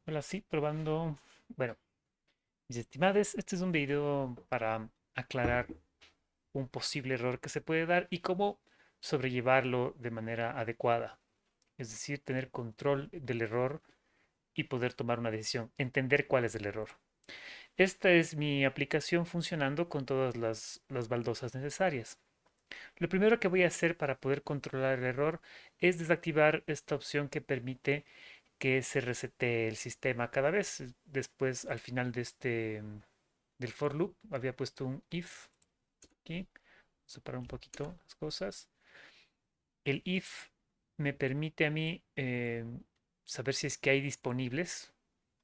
Hola, sí, probando. Bueno, mis estimados, este es un video para aclarar un posible error que se puede dar y cómo sobrellevarlo de manera adecuada. Es decir, tener control del error y poder tomar una decisión, entender cuál es el error. Esta es mi aplicación funcionando con todas las baldosas necesarias. Lo primero que voy a hacer para poder controlar el error es desactivar esta opción que permite que se resete el sistema cada vez. Después, al final de del for loop, había puesto un if aquí. Vamos a separar un poquito las cosas. El if me permite a mí saber si es que hay disponibles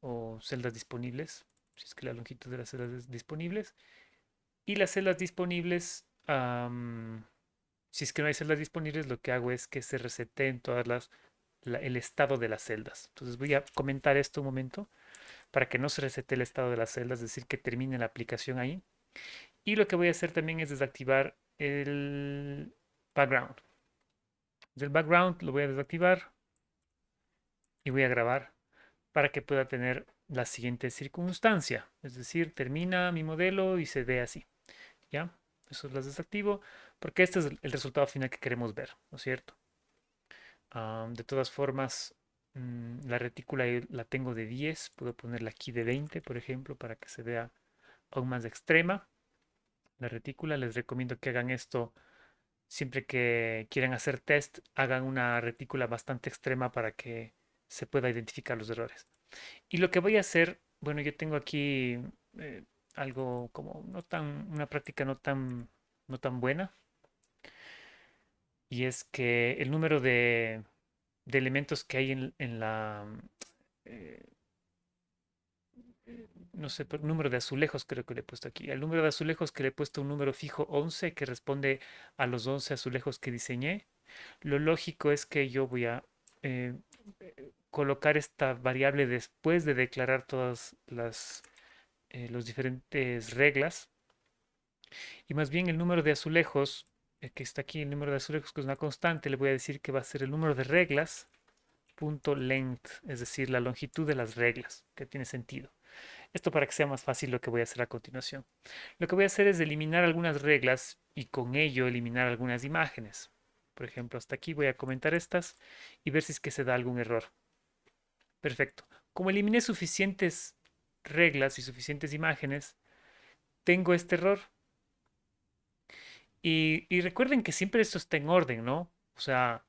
o celdas disponibles, si es que la longitud de las celdas es disponibles. Y las celdas disponibles, si es que no hay celdas disponibles, lo que hago es que se reseten el estado de las celdas. Entonces voy a comentar esto un momento para que no se resete el estado de las celdas, es decir, que termine la aplicación ahí. Y lo que voy a hacer también es desactivar el background. El background lo voy a desactivar y voy a grabar para que pueda tener la siguiente circunstancia. Es decir, termina mi modelo y se ve así. ¿Ya? Eso las desactivo porque este es el resultado final que queremos ver, ¿no es cierto? De todas formas, la retícula la tengo de 10, puedo ponerla aquí de 20, por ejemplo, para que se vea aún más extrema. La retícula, les recomiendo que hagan esto siempre que quieran hacer test, hagan una retícula bastante extrema para que se pueda identificar los errores. Y lo que voy a hacer, bueno, yo tengo aquí eh, algo como una práctica no tan buena, y es que el número de elementos que hay en eh, no sé, número de azulejos creo que le he puesto aquí. El número de azulejos que le he puesto un número fijo 11 que responde a los 11 azulejos que diseñé. Lo lógico es que yo voy a eh, colocar esta variable después de declarar todas las diferentes reglas. Y más bien el número de azulejos, que está aquí, el número de azulejos que es una constante, le voy a decir que va a ser el número de reglas punto length, es decir, la longitud de las reglas, que tiene sentido. Esto para que sea más fácil lo que voy a hacer a continuación. Lo que voy a hacer es eliminar algunas reglas y con ello eliminar algunas imágenes. Por ejemplo, hasta aquí voy a comentar estas y ver si es que se da algún error. Perfecto. Como eliminé suficientes reglas y suficientes imágenes, tengo este error. Y recuerden que siempre esto está en orden, ¿no? O sea,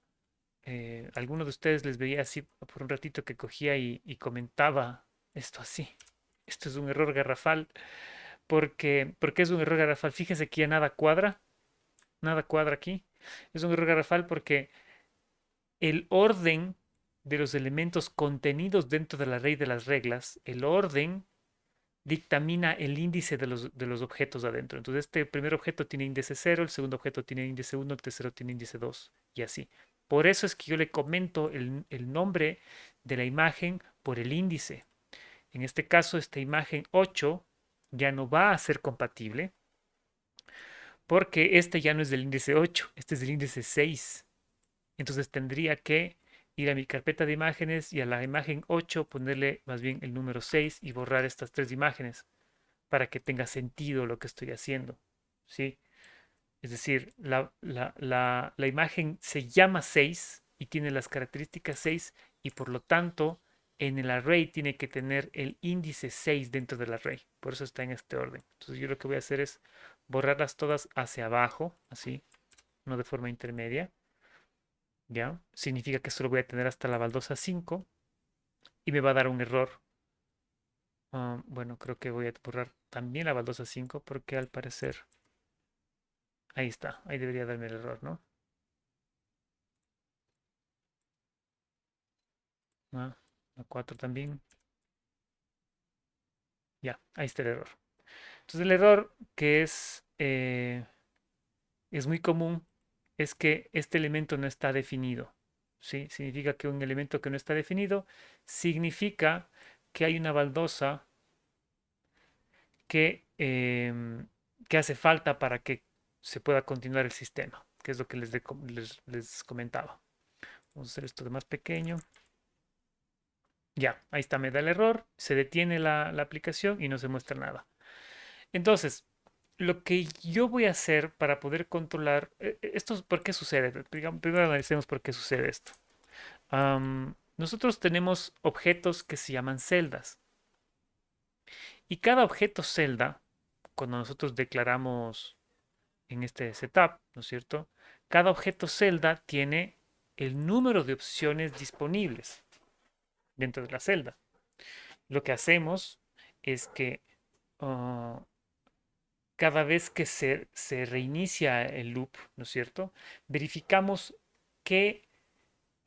alguno de ustedes les veía así por un ratito que cogía y comentaba esto así. Esto es un error garrafal. ¿Por qué es un error garrafal? Fíjense que ya nada cuadra aquí. Es un error garrafal porque el orden de los elementos contenidos dentro del array de las reglas, el orden dictamina el índice de los objetos adentro. Entonces, este primer objeto tiene índice 0, el segundo objeto tiene índice 1, el tercero tiene índice 2 y así. Por eso es que yo le comento el nombre de la imagen por el índice. En este caso, esta imagen 8 ya no va a ser compatible porque este ya no es del índice 8, este es del índice 6. Entonces tendría que ir a mi carpeta de imágenes y a la imagen 8 ponerle más bien el número 6 y borrar estas tres imágenes para que tenga sentido lo que estoy haciendo. ¿Sí? Es decir, la imagen se llama 6 y tiene las características 6 y por lo tanto en el array tiene que tener el índice 6 dentro del array. Por eso está en este orden. Entonces yo lo que voy a hacer es borrarlas todas hacia abajo, así, no de forma intermedia. ¿Ya? Significa que solo voy a tener hasta la baldosa 5 y me va a dar un error. Bueno, creo que voy a borrar también la baldosa 5 porque al parecer ahí está, ahí debería darme el error, ¿no? Ah, la 4 también. Ya, ahí está el error. Entonces el error que es muy común es que este elemento no está definido. ¿Sí? Significa que un elemento que no está definido significa que hay una baldosa que hace falta para que se pueda continuar el sistema, que es lo que les comentaba. Vamos a hacer esto de más pequeño. Ya, ahí está, me da el error, se detiene la aplicación y no se muestra nada. Entonces, lo que yo voy a hacer para poder controlar, esto, ¿por qué sucede? Primero analicemos por qué sucede esto. Nosotros tenemos objetos que se llaman celdas y cada objeto celda, cuando nosotros declaramos en este setup, ¿no es cierto? Cada objeto celda tiene el número de opciones disponibles dentro de la celda. Lo que hacemos es que ah, cada vez que se reinicia el loop, ¿no es cierto? Verificamos qué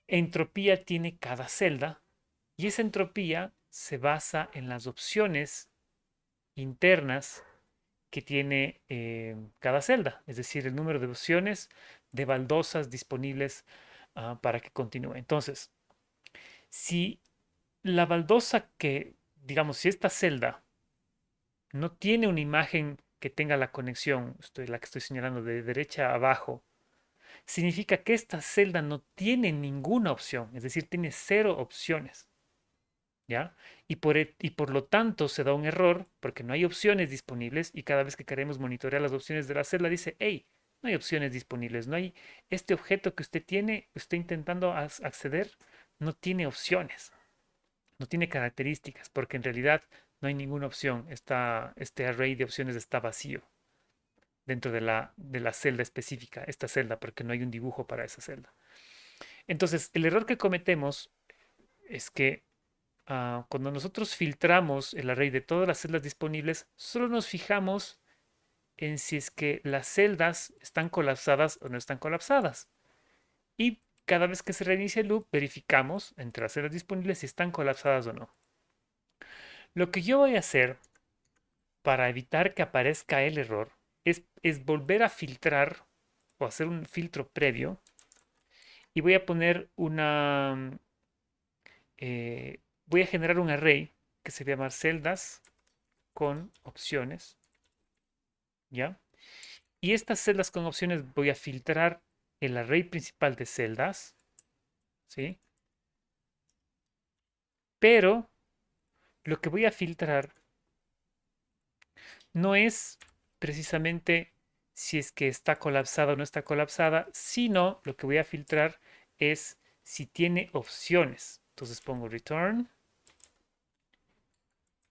entropía tiene cada celda y esa entropía se basa en las opciones internas que tiene cada celda, es decir, el número de opciones de baldosas disponibles para que continúe. Entonces, si la baldosa que, digamos, si esta celda no tiene una imagen que tenga la conexión, la que estoy señalando de derecha a abajo, significa que esta celda no tiene ninguna opción, es decir, tiene cero opciones, ¿ya? Y por lo tanto se da un error porque no hay opciones disponibles y cada vez que queremos monitorear las opciones de la celda dice, hey, no hay opciones disponibles, no hay este objeto que usted tiene, usted intentando acceder, no tiene opciones, no tiene características, porque en realidad no hay ninguna opción. Este array de opciones está vacío dentro de la celda específica, esta celda, porque no hay un dibujo para esa celda. Entonces, el error que cometemos es que cuando nosotros filtramos el array de todas las celdas disponibles, solo nos fijamos en si es que las celdas están colapsadas o no están colapsadas. Y cada vez que se reinicia el loop, verificamos entre las celdas disponibles si están colapsadas o no. Lo que yo voy a hacer para evitar que aparezca el error es volver a filtrar o hacer un filtro previo y voy a poner voy a generar un array que se llama celdas con opciones, ¿ya? Y estas celdas con opciones voy a filtrar el array principal de celdas, ¿sí? Pero lo que voy a filtrar no es precisamente si es que está colapsada o no está colapsada, sino lo que voy a filtrar es si tiene opciones. Entonces pongo return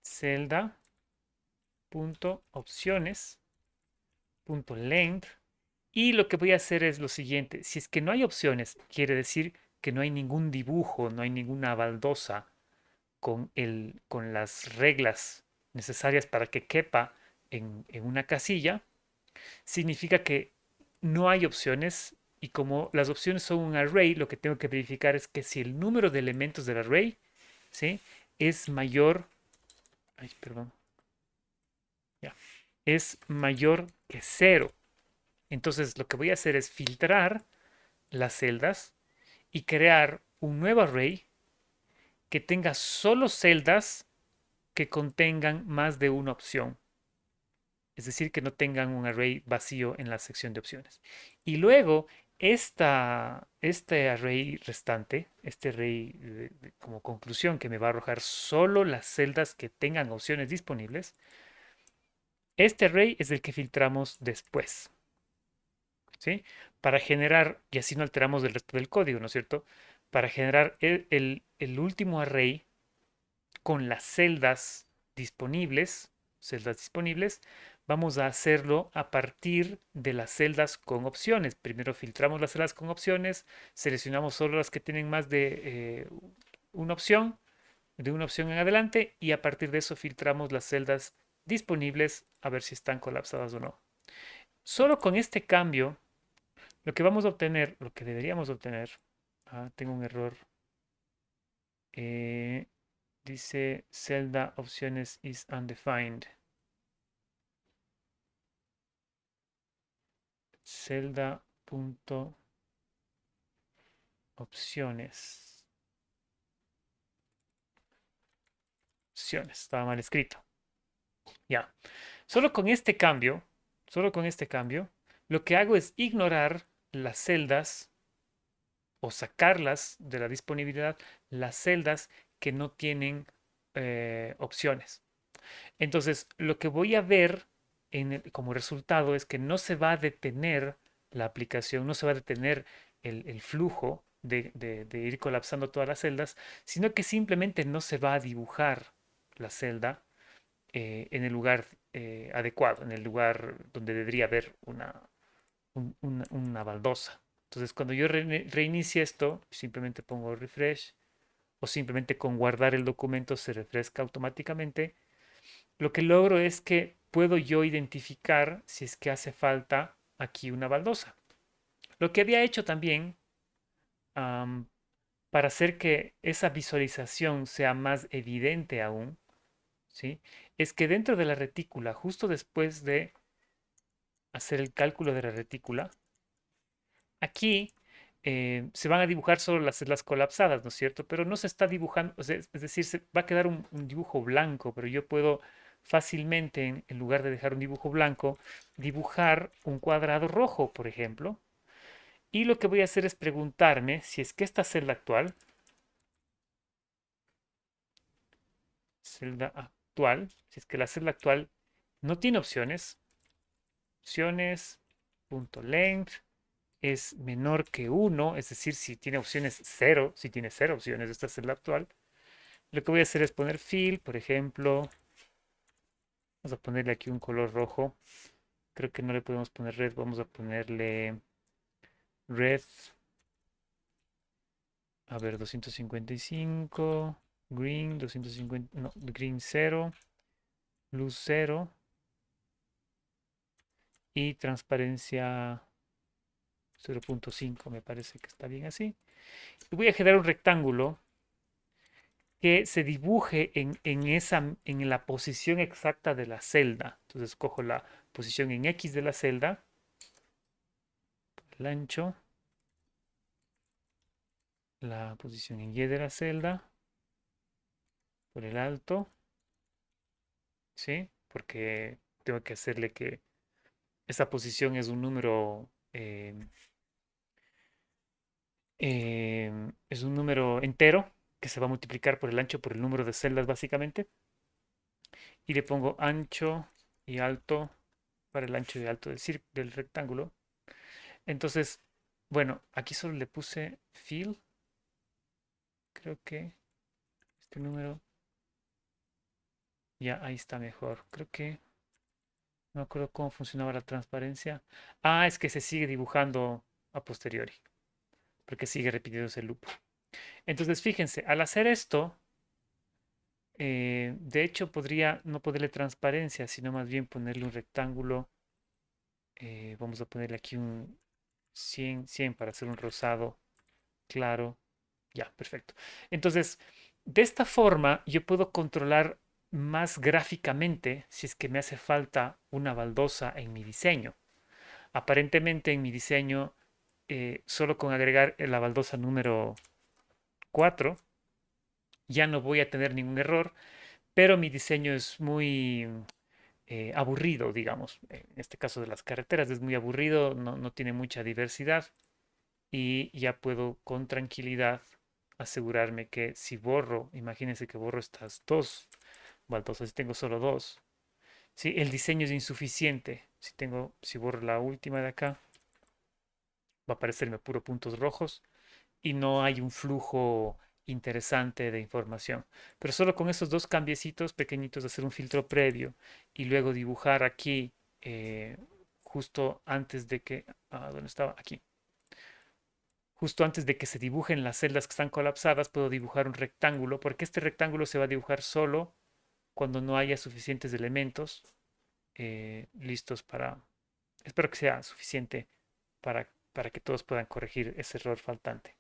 celda.opciones.length y lo que voy a hacer es lo siguiente. Si es que no hay opciones, quiere decir que no hay ningún dibujo, no hay ninguna baldosa con las reglas necesarias para que quepa en una casilla, significa que no hay opciones y como las opciones son un array, lo que tengo que verificar es que si el número de elementos del array, ¿sí?, es mayor, ay, perdón, ya, es mayor que cero. Entonces lo que voy a hacer es filtrar las celdas y crear un nuevo array que tenga solo celdas que contengan más de una opción. Es decir, que no tengan un array vacío en la sección de opciones. Y luego, este array restante, este array como conclusión que me va a arrojar solo las celdas que tengan opciones disponibles, este array es el que filtramos después, ¿sí? Para generar, y así no alteramos el resto del código, ¿no es cierto? Para generar el último array con las celdas disponibles, vamos a hacerlo a partir de las celdas con opciones. Primero filtramos las celdas con opciones, seleccionamos solo las que tienen más de una opción, de una opción en adelante, y a partir de eso filtramos las celdas disponibles a ver si están colapsadas o no. Solo con este cambio, lo que vamos a obtener, lo que deberíamos obtener, tengo un error, eh, dice celda opciones is undefined. Celda.opciones. Opciones, estaba mal escrito. Ya. Solo con este cambio, solo con este cambio, lo que hago es ignorar las celdas o sacarlas de la disponibilidad, las celdas que no tienen opciones. Entonces, lo que voy a ver como resultado es que no se va a detener la aplicación, no se va a detener el flujo de ir colapsando todas las celdas, sino que simplemente no se va a dibujar la celda en el lugar adecuado, en el lugar donde debería haber una baldosa. Entonces, cuando yo reinicie esto, simplemente pongo refresh o simplemente con guardar el documento se refresca automáticamente. Lo que logro es que puedo yo identificar si es que hace falta aquí una baldosa. Lo que había hecho también am, para hacer que esa visualización sea más evidente aún, ¿sí? Es que dentro de la retícula, justo después de hacer el cálculo de la retícula, aquí se van a dibujar solo las celdas colapsadas, ¿no es cierto? Pero no se está dibujando, o sea, es decir, se va a quedar un dibujo blanco, pero yo puedo fácilmente, en lugar de dejar un dibujo blanco, dibujar un cuadrado rojo, por ejemplo. Y lo que voy a hacer es preguntarme si es que esta celda actual, si es que la celda actual no tiene opciones, opciones.length es menor que uno, es decir, si tiene opciones cero, si tiene cero opciones, esta es la actual. Lo que voy a hacer es poner fill, por ejemplo. Vamos a ponerle aquí un color rojo. Creo que no le podemos poner red, vamos a ponerle red. A ver, 255, green, 250, no, green cero, luz cero y transparencia 0.5, me parece que está bien así. Y voy a generar un rectángulo que se dibuje en la posición exacta de la celda. Entonces cojo la posición en X de la celda, el ancho, la posición en Y de la celda, por el alto, ¿sí? Porque tengo que hacerle que esa posición es un número, es un número entero que se va a multiplicar por el ancho por el número de celdas básicamente. Y le pongo ancho y alto para el ancho y alto del rectángulo. Entonces, bueno, aquí solo le puse fill. Creo que este número ya ahí está mejor. Creo que no me acuerdo cómo funcionaba la transparencia. Ah, es que se sigue dibujando a posteriori, porque sigue repitiéndose el loop. Entonces, fíjense, al hacer esto, de hecho podría no ponerle transparencia, sino más bien ponerle un rectángulo. Vamos a ponerle aquí un 100 para hacer un rosado claro. Ya, perfecto. Entonces, de esta forma yo puedo controlar más gráficamente si es que me hace falta una baldosa en mi diseño. Aparentemente en mi diseño, solo con agregar la baldosa número 4 ya no voy a tener ningún error, pero mi diseño es muy aburrido, digamos. En este caso de las carreteras es muy aburrido, no tiene mucha diversidad y ya puedo con tranquilidad asegurarme que si borro, imagínense que borro estas dos baldosas, si tengo solo dos, si el diseño es insuficiente, si borro la última de acá, va a aparecerme puro puntos rojos y no hay un flujo interesante de información. Pero solo con esos dos cambiecitos pequeñitos, hacer un filtro previo y luego dibujar aquí, justo antes de que, ¿dónde estaba? Aquí. Justo antes de que se dibujen las celdas que están colapsadas, puedo dibujar un rectángulo, porque este rectángulo se va a dibujar solo cuando no haya suficientes elementos listos para... Espero que sea suficiente para que todos puedan corregir ese error faltante.